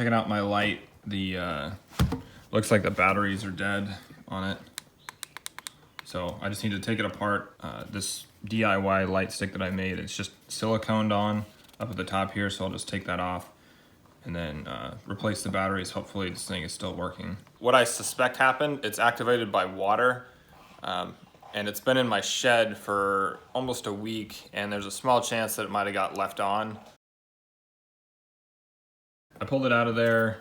checking out my light. The looks like the batteries are dead on it. So I just need to take it apart. This DIY light stick that I made, it's just siliconed on up at the top here, so I'll just take that off and then replace the batteries. Hopefully this thing is still working. What I suspect happened, it's activated by water, and it's been in my shed for almost a week, and there's a small chance that it might have got left on. I pulled it out of there,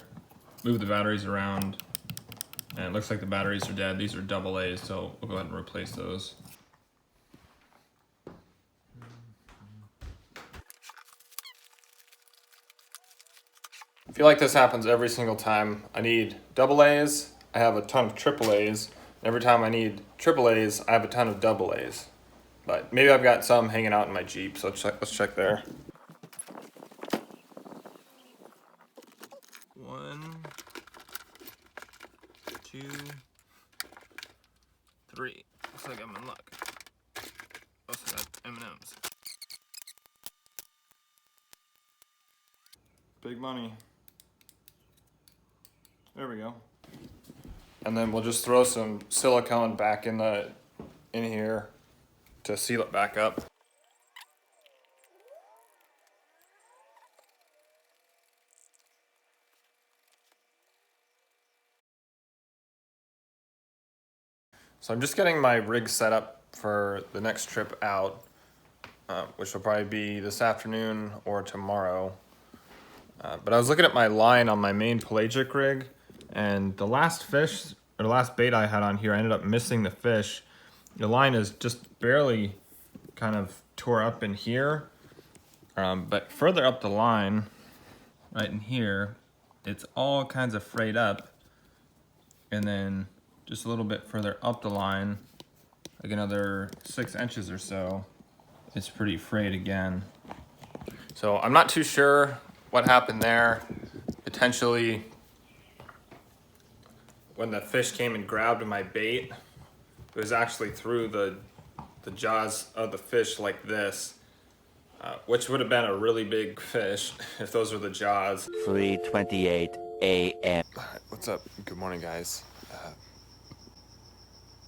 moved the batteries around, and it looks like the batteries are dead. These are AA's, so we'll go ahead and replace those. I feel like this happens every single time. I need AA's, I have a ton of AA's. Every time I need AA's, I have a ton of AA's. But maybe I've got some hanging out in my Jeep, so let's check there. 1, 2, 3. Looks like I'm in luck. Also got M&M's. Big money. There we go. And then we'll just throw some silicone back in here to seal it back up. So I'm just getting my rig set up for the next trip out, which will probably be this afternoon or tomorrow. But I was looking at my line on my main pelagic rig, and the last fish, or the last bait I had on here, I ended up missing the fish. The line is just barely kind of tore up in here, but further up the line, right in here, it's all kinds of frayed up. And then just a little bit further up the line, like another 6 inches or so, it's pretty frayed again. So I'm not too sure what happened there. Potentially when the fish came and grabbed my bait, it was actually through the jaws of the fish like this, which would have been a really big fish if those were the jaws. 3:28 a.m. What's up? Good morning, guys.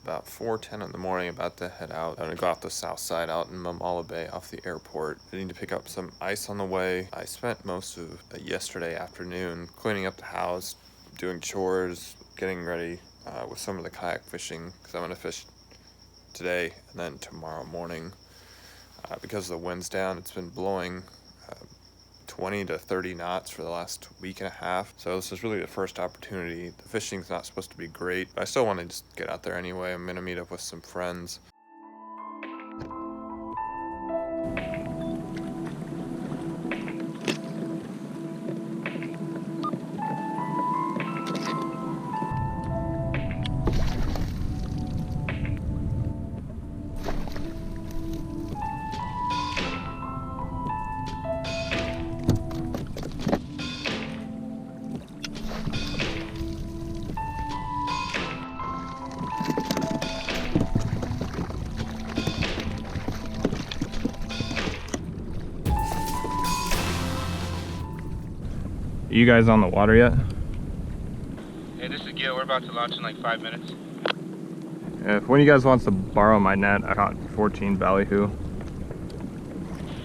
About 4:10 in the morning, about to head out. I'm gonna go off the south side out in Mamala Bay off the airport. I need to pick up some ice on the way. I spent most of yesterday afternoon cleaning up the house, doing chores, getting ready with some of the kayak fishing, because I'm gonna fish today and then tomorrow morning. Because the wind's down, it's been blowing 20 to 30 knots for the last week and a half. So this is really the first opportunity. The fishing's not supposed to be great, but I still want to just get out there anyway. I'm gonna meet up with some friends. You guys on the water yet? Hey, this is Gil. We're about to launch in like 5 minutes. If one of you guys wants to borrow my net, I caught 14 ballyhoo.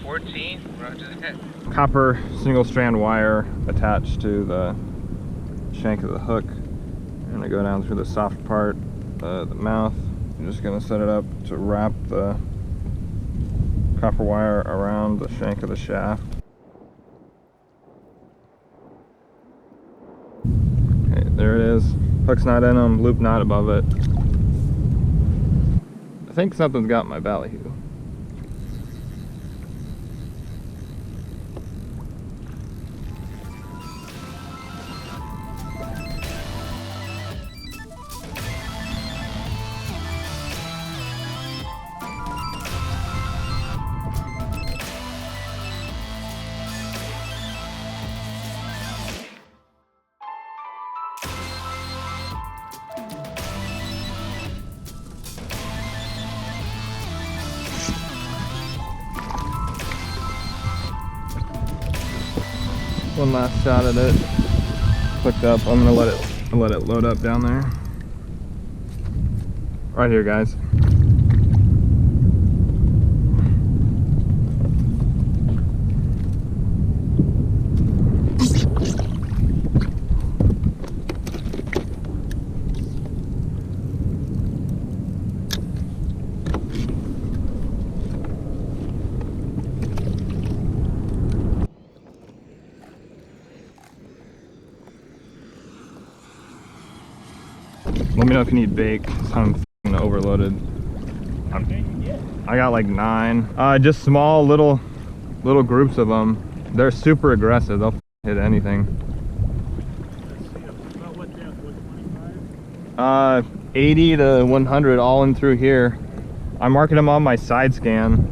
14? Roger that. Copper single strand wire attached to the shank of the hook. I'm gonna go down through the soft part, the mouth. I'm just gonna set it up to wrap the copper wire around the shank of the shaft. Okay, there it is. Hook's not in them, loop knot above it. I think something's got my ballyhoo. One last shot at it. hooked up. I'm gonna let it load up down there. Right here, guys. Let me know if you need bait, 'cause I'm f***ing overloaded. I got like 9. Just small little groups of them. They're super aggressive. They'll hit anything. About what depth? 125? 80 to 100 all in through here. I'm marking them on my side scan.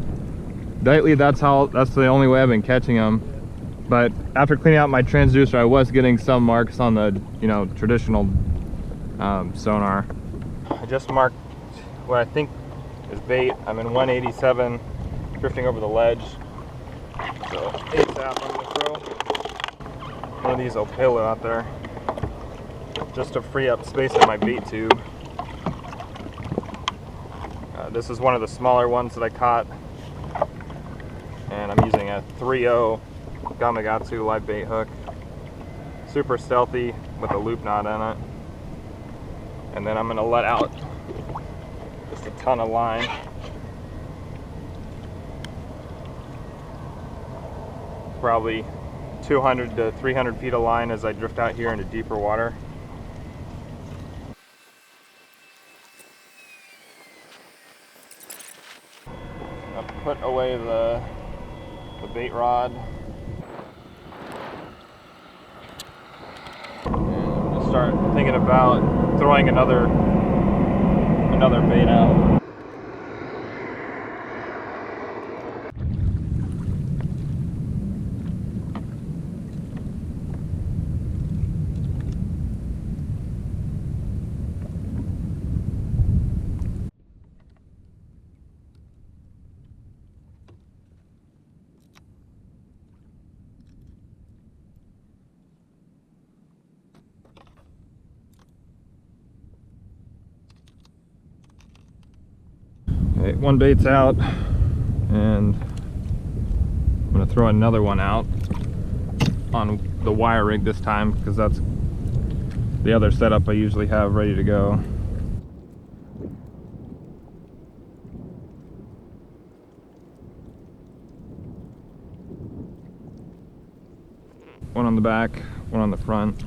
Lately, that's the only way I've been catching them. But after cleaning out my transducer, I was getting some marks on the, traditional sonar. I just marked what I think is bait. I'm in 187, drifting over the ledge. So ASAP, I'm gonna throw one of these Opelo out there, just to free up space in my bait tube. This is one of the smaller ones that I caught, and I'm using a 3.0 Gamakatsu live bait hook. Super stealthy with a loop knot in it. And then I'm gonna let out just a ton of line. Probably 200 to 300 feet of line as I drift out here into deeper water. I'll put away the bait rod. And I'm gonna start thinking about throwing another bait out. Okay, one bait's out, and I'm gonna throw another one out on the wire rig this time, because that's the other setup I usually have ready to go. One on the back, one on the front.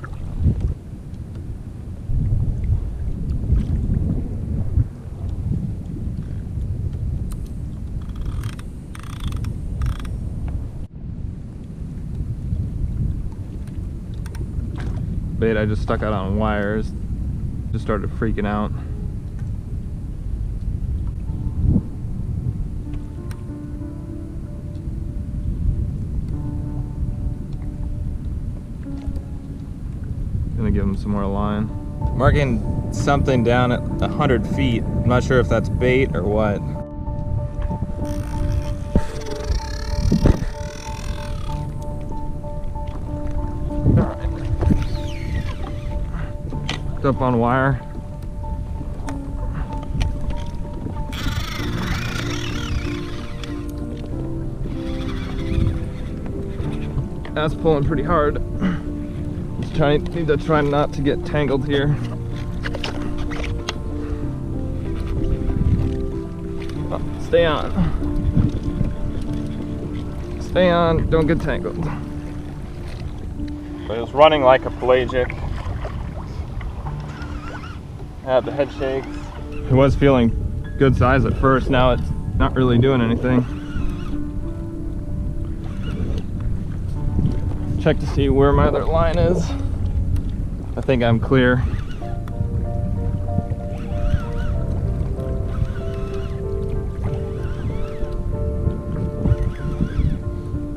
Bait I just stuck out on wires, just started freaking out. Gonna give him some more line. Marking something down at 100 feet. I'm not sure if that's bait or what. Up on wire. That's pulling pretty hard. Need to try not to get tangled here. Oh, stay on. Stay on, don't get tangled. But it was running like a pelagic. Had the head shakes. It was feeling good size at first, now it's not really doing anything. Check to see where my other line is. I think I'm clear.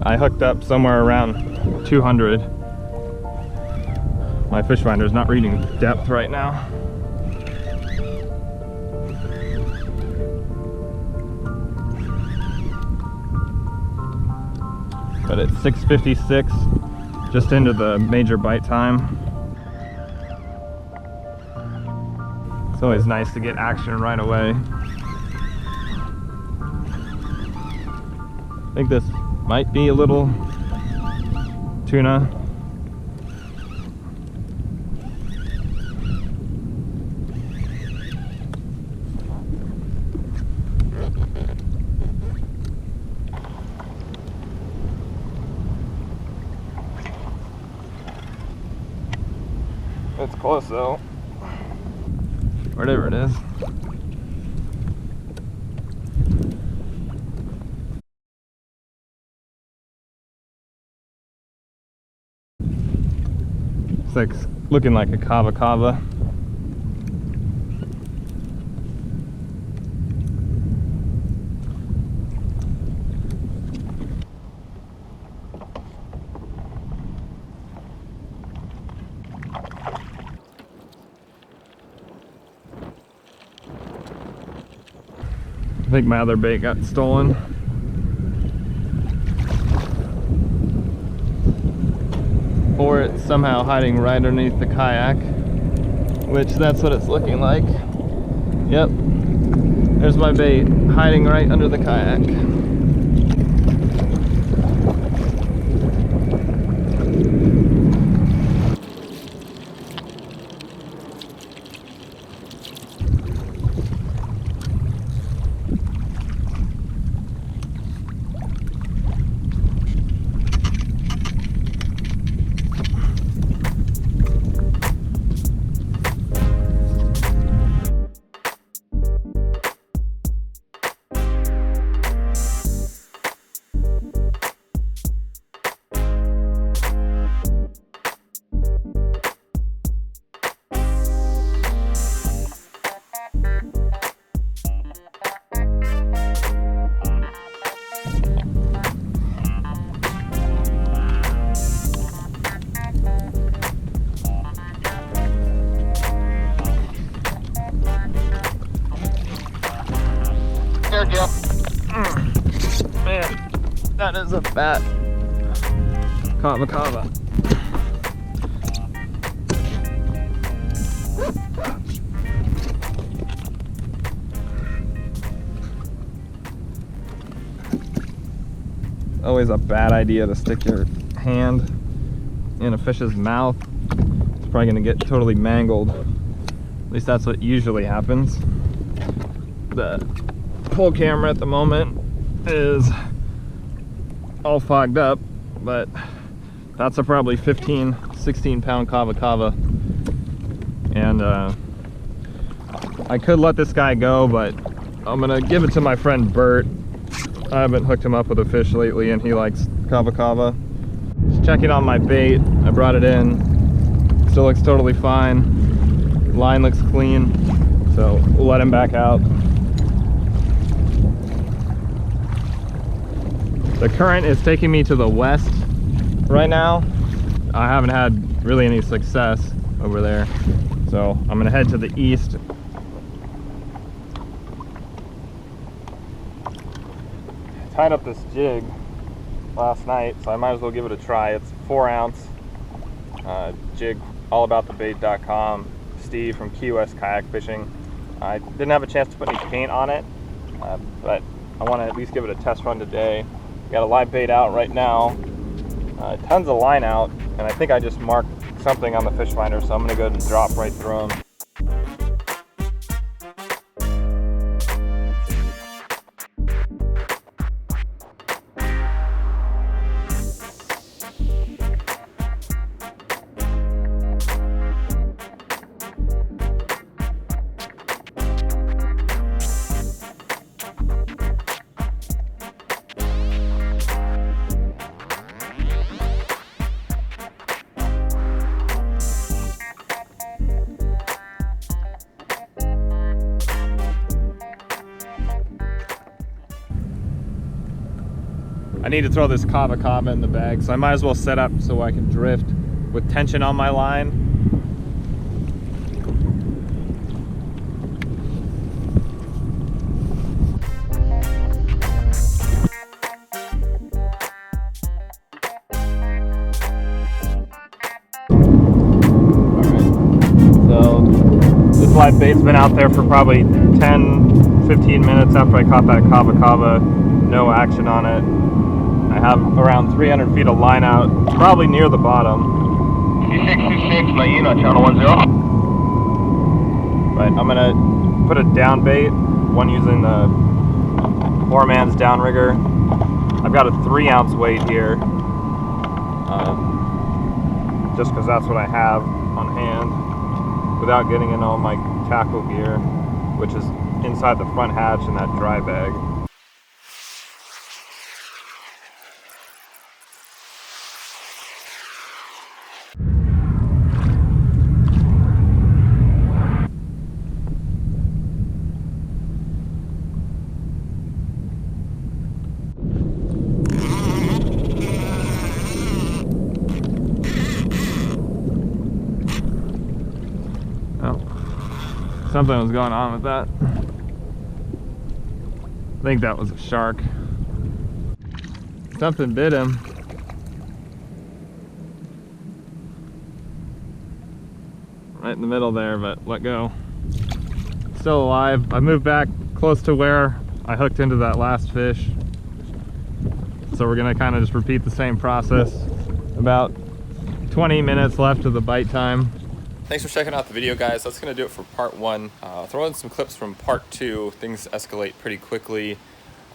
I hooked up somewhere around 200. My fish finder's not reading depth right now. But it's 6:56, just into the major bite time. It's always nice to get action right away. I think this might be a little tuna. It's close though. Whatever it is. It's like looking like a kavakawa. I think my other bait got stolen. Or it's somehow hiding right underneath the kayak, which that's what it's looking like. Yep, there's my bait hiding right under the kayak. Man, that is a fat kavakawa. Always a bad idea to stick your hand in a fish's mouth. It's probably gonna get totally mangled. At least that's what usually happens. The whole camera at the moment is all fogged up, but that's a probably 15-16 pound kavakawa, and I could let this guy go, but I'm gonna give it to my friend Bert. I haven't hooked him up with a fish lately, and he likes kavakawa. Just checking on my bait. I brought it in, still looks totally fine, line looks clean, so we'll let him back out. The current is taking me to the west right now. I haven't had really any success over there, so I'm gonna head to the east. I tied up this jig last night, so I might as well give it a try. It's 4 ounce jig, allaboutthebait.com. Steve from Key West Kayak Fishing. I didn't have a chance to put any paint on it, but I want to at least give it a test run today. Got a live bait out right now, tons of line out, and I think I just marked something on the fish finder, so I'm going to go ahead and drop right through them. I need to throw this kavakawa in the bag, so I might as well set up so I can drift with tension on my line. Alright, so this DIY bait's been out there for probably 10, 15 minutes after I caught that kavakawa. No action on it. I have around 300 feet of line out, probably near the bottom. C626, my Eno, channel 10. But I'm gonna put a down bait, one using the poor man's downrigger. I've got a 3-ounce weight here, just because that's what I have on hand, without getting in all my tackle gear, which is inside the front hatch in that dry bag. Something was going on with that. I think that was a shark. Something bit him. Right in the middle there, but let go. Still alive. I moved back close to where I hooked into that last fish. So we're gonna kind of just repeat the same process. About 20 minutes left of the bite time. Thanks for checking out the video, guys. That's going to do it for part 1. I'll throw in some clips from part 2. Things escalate pretty quickly.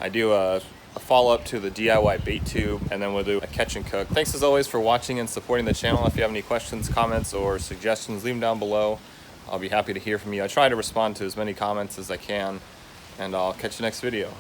I do a follow-up to the DIY bait tube, and then we'll do a catch and cook. Thanks as always for watching and supporting the channel. If you have any questions, comments, or suggestions, leave them down below. I'll be happy to hear from you. I try to respond to as many comments as I can, and I'll catch you next video.